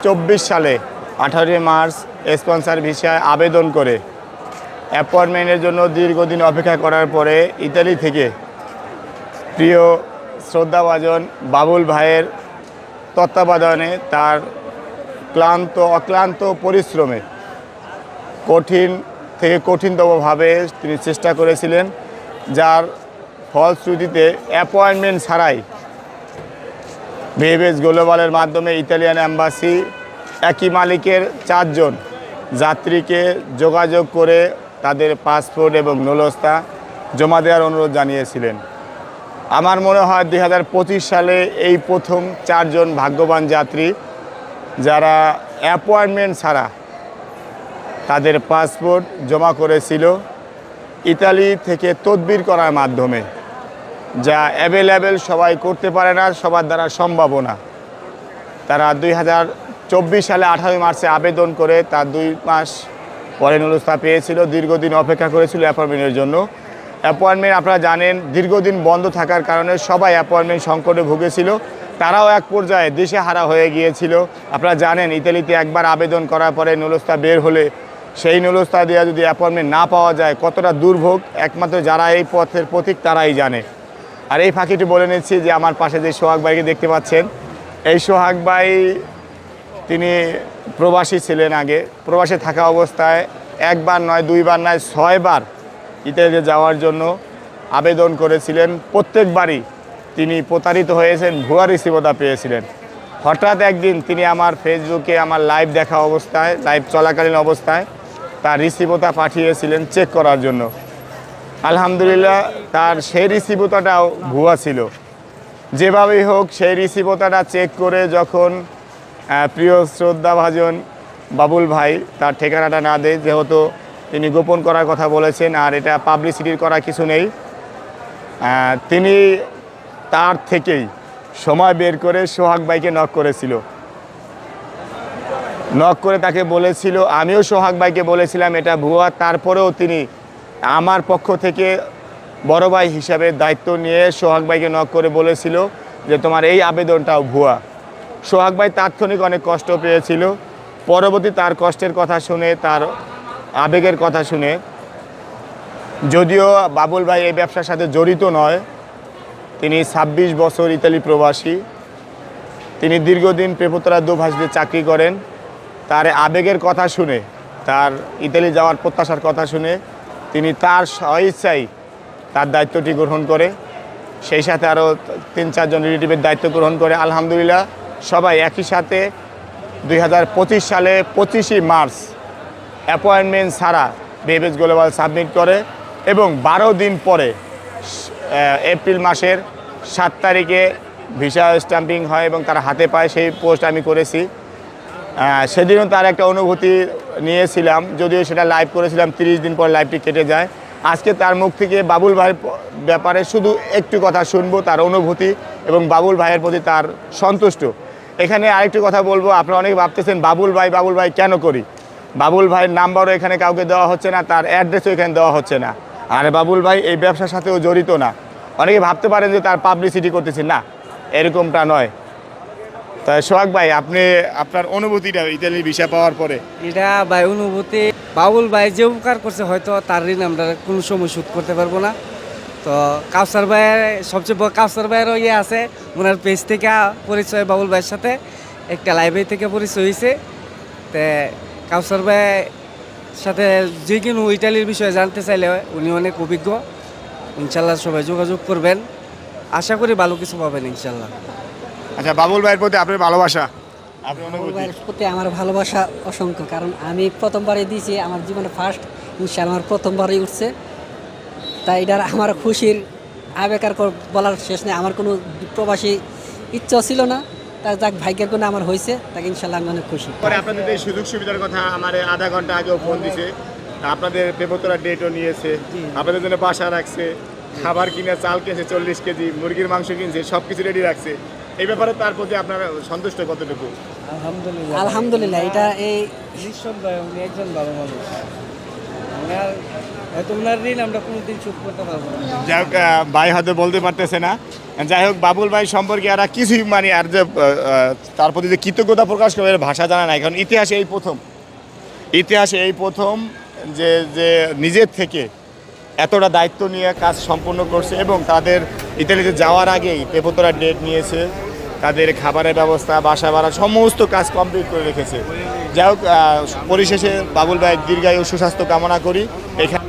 2024 সালে 18 March sponsor ভিসায় আবেদন করে অ্যাপয়েন্টমেন্টের জন্য দীর্ঘদিন অপেক্ষা করার পরে ইতালি থেকে প্রিয় শ্রদ্ধাভাজন বাবুল ভাইয়ের তত্ত্বাবধানে তার অক্লান্ত পরিশ্রমে কঠিন থেকে কঠিনতমভাবে তিনি চেষ্টা করেছিলেন, যার ফলশ্রুতিতে অ্যাপয়েন্টমেন্ট ছাড়াই ভিএফএস গ্লোবালের মাধ্যমে ইতালিয়ান অ্যাম্বাসি একই মালিকের 4 জন যাত্রীকে যোগাযোগ করে তাদের পাসপোর্ট এবং নলস্তা জমা দেওয়ার অনুরোধ জানিয়েছিলেন। আমার মনে হয় 2025 সালে এই প্রথম 4 জন ভাগ্যবান যাত্রী যারা অ্যাপয়েন্টমেন্ট ছাড়া তাদের পাসপোর্ট জমা করেছিল ইতালি থেকে তদবির করার মাধ্যমে, যা অ্যাভেলেবেল সবাই করতে পারে না, সবার দ্বারা সম্ভবও না। তারা 2024 সালে 18 মার্চে আবেদন করে তার 2 মাস পরে নলস্তা পেয়েছিল। দীর্ঘদিন অপেক্ষা করেছিল অ্যাপয়েন্টমেন্টের জন্য। অ্যাপয়েন্টমেন্ট আপনারা জানেন দীর্ঘদিন বন্ধ থাকার কারণে সবাই অ্যাপয়েন্টমেন্ট সংকটে ভুগেছিল। তারাও এক পর্যায়ে দিশেহারা হয়ে গিয়েছিল। আপনারা জানেন ইতালিতে একবার আবেদন করার পরে নলস্তা বের হলে সেই নলস্তা দিয়ে যদি অ্যাপয়েন্টমেন্ট না পাওয়া যায় কতটা দুর্ভোগ একমাত্র যারা এই পথের পথিক তারাই জানে। আর এই ফাঁকিটি বলে নিচ্ছি যে আমার পাশে যে সোহাগ ভাইকে দেখতে পাচ্ছেন, এই সোহাগ ভাই তিনি প্রবাসী ছিলেন। আগে প্রবাসে থাকা অবস্থায় একবার নয়, 2 বার নয়, 6 বার ইতালিতে যাওয়ার জন্য আবেদন করেছিলেন। প্রত্যেকবারই তিনি প্রতারিত হয়েছেন, ভুয়া রিসিভতা পেয়েছিলেন। হঠাৎ একদিন তিনি আমার ফেসবুকে আমার লাইভ দেখা অবস্থায়, লাইভ চলাকালীন অবস্থায় তার রিসিভতা পাঠিয়েছিলেন চেক করার জন্য। আলহামদুলিল্লাহ তার সেই রিসিভতাটাও ভুয়া ছিল। যেভাবেই হোক সেই রিসিভতাটা চেক করে যখন প্রিয় শ্রদ্ধাভাজন বাবুল ভাই তার ঠিকানাটা না দেয়, যেহেতু তিনি গোপন করার কথা বলেছেন আর এটা পাবলিসিটির করা কিছু নেই, তিনি তার থেকেই সময় বের করে সোহাগ ভাইকে নক করেছিল। নক করে তাকে বলেছিল, আমিও সোহাগ ভাইকে বলেছিলাম এটা ভুয়া। তারপরেও তিনি আমার পক্ষ থেকে বড় ভাই হিসাবে দায়িত্ব নিয়ে সোহাগ ভাইকে নক করে বলেছিল যে তোমার এই আবেদনটাও ভুয়া। সোহাগ ভাই তাৎক্ষণিক অনেক কষ্ট পেয়েছিল। পরবর্তী তার কষ্টের কথা শুনে, তার আবেগের কথা শুনে, যদিও বাবুল ভাই এই ব্যবসার সাথে জড়িত নয়, তিনি 26 বছর ইতালি প্রবাসী, তিনি দীর্ঘদিন প্রেপোতরা দোভাষীতে চাকরি করেন। তার আবেগের কথা শুনে, তার ইতালি যাওয়ার প্রত্যাশার কথা শুনে তিনি তার স্বইচ্ছায় তার দায়িত্বটি গ্রহণ করে, সেই সাথে আরও 3-4 জন রিলেটিভের দায়িত্ব গ্রহণ করে। আলহামদুলিল্লাহ সবাই একই সাথে 2025 সালে 25 মার্চ অ্যাপয়েন্টমেন্ট ছাড়া ভিএফএস গ্লোবাল সাবমিট করে এবং 12 দিন পরে এপ্রিল মাসের 7 তারিখে ভিসা স্ট্যাম্পিং হয় এবং তারা হাতে পায়। সেই পোস্ট আমি করেছি। সেদিনও তার একটা অনুভূতি নিয়েছিলাম, যদিও সেটা লাইভ করেছিলাম, 30 দিন পর লাইভটি কেটে যায়। আজকে তার মুখ থেকে বাবুল ভাইয়ের ব্যাপারে শুধু একটু কথা শুনবো, তার অনুভূতি এবং বাবুল ভাইয়ের প্রতি তার সন্তুষ্ট। এখানে আরেকটু কথা বলবো, আপনারা অনেকে ভাবতেছেন বাবুল ভাই কেন করি? বাবুল ভাইয়ের নাম্বারও এখানে কাউকে দেওয়া হচ্ছে না, তার অ্যাড্রেসও এখানে দেওয়া হচ্ছে না। আর বাবুল ভাই এই ব্যবসার সাথেও জড়িত না। অনেকে ভাবতে পারেন যে তার পাবলিসিটি করতেছেন, না, এরকমটা নয়। তাই সোহাগ ভাই, আপনি আপনার অনুভূতিটা ইতালি ভিসা পাওয়ার পরে? এটা ভাই অনুভূতি, বাবুল ভাই যে উপকার করছে হয়তো তার ঋণ আমরা কোনো সময় শোধ করতে পারবো না। তো কাউসার ভাইয়ের সবচেয়ে বড়, কাউসার ভাইয়েরও ইয়ে আছে, ওনার পেজ থেকে পরিচয় বাবুল ভাইয়ের সাথে একটা লাইব্রেরি থেকে পরিচয় হয়েছে। তো কাউসার ভাইয়ের সাথে যে কোনো ইটালির বিষয়ে জানতে চাইলে উনি অনেক অভিজ্ঞ। ইনশাল্লাহ সবাই যোগাযোগ করবেন, আশা করি ভালো কিছু পাবেন ইনশাল্লাহ। আচ্ছা, বাবুল ভাইয়ের প্রতি আপনার ভালোবাসা? বাবুল ভাইয়ের প্রতি আমার ভালোবাসা অসংখ্য, কারণ আমি প্রথমবারই দিয়েছি, আমার জীবনে ফার্স্ট, ইনশাল্লাহ আমার প্রথমবারই উঠছে। তাই এটার আমার খুশির আবেগ আর বলার শেষ নেই। আমার কোনো প্রবাসী ইচ্ছা ছিল না, তার যাক ভাগ্যের কোনো আমার হয়েছে, তাকে ইনশাল্লাহ আমি অনেক খুশি। পরে আপনাদের এই সুযোগ সুবিধার কথা আমার আধা ঘন্টা আগেও ফোন দিছে, আপনাদের পেপোতরা ডেটও নিয়েছে, আপনাদের জন্য বাসা রাখছে, খাবার কিনে চাল কিনছে 40 কেজি, মুরগির মাংস কিনছে, সব কিছু রেডি রাখছে। এই ব্যাপারে তার প্রতি আপনার সন্তুষ্ট কতটুকু? আলহামদুলিল্লাহ, আলহামদুলিল্লাহ। এটা এই নিঃসন্দেহে উনি একজন ভালো মানুষ। ওনার হয়তো ওনার ঋণ আমরা কোনোদিন শোধ করতে পারবো না। যাই হোক ভাই হয়তো বলতে পারতেছে না। যাই হোক বাবুল ভাই সম্পর্কে আর কিছুই মানে আর যে তার প্রতি যে কৃতজ্ঞতা প্রকাশ করে এর ভাষা জানা নাই, কারণ ইতিহাসে এই প্রথম যে যে নিজের থেকে এতটা দায়িত্ব নিয়ে কাজ সম্পূর্ণ করছে এবং তাদের ইতালিতে যাওয়ার আগেই পেপোতরা ডেট নিয়েছে, তাদের খাবারের ব্যবস্থা, বাসা ভাড়া সমস্ত কাজ কমপ্লিট করে রেখেছে। যাই হোক পরিশেষে বাবুল ভাই দীর্ঘায়ু সুস্বাস্থ্য কামনা করি। এখানে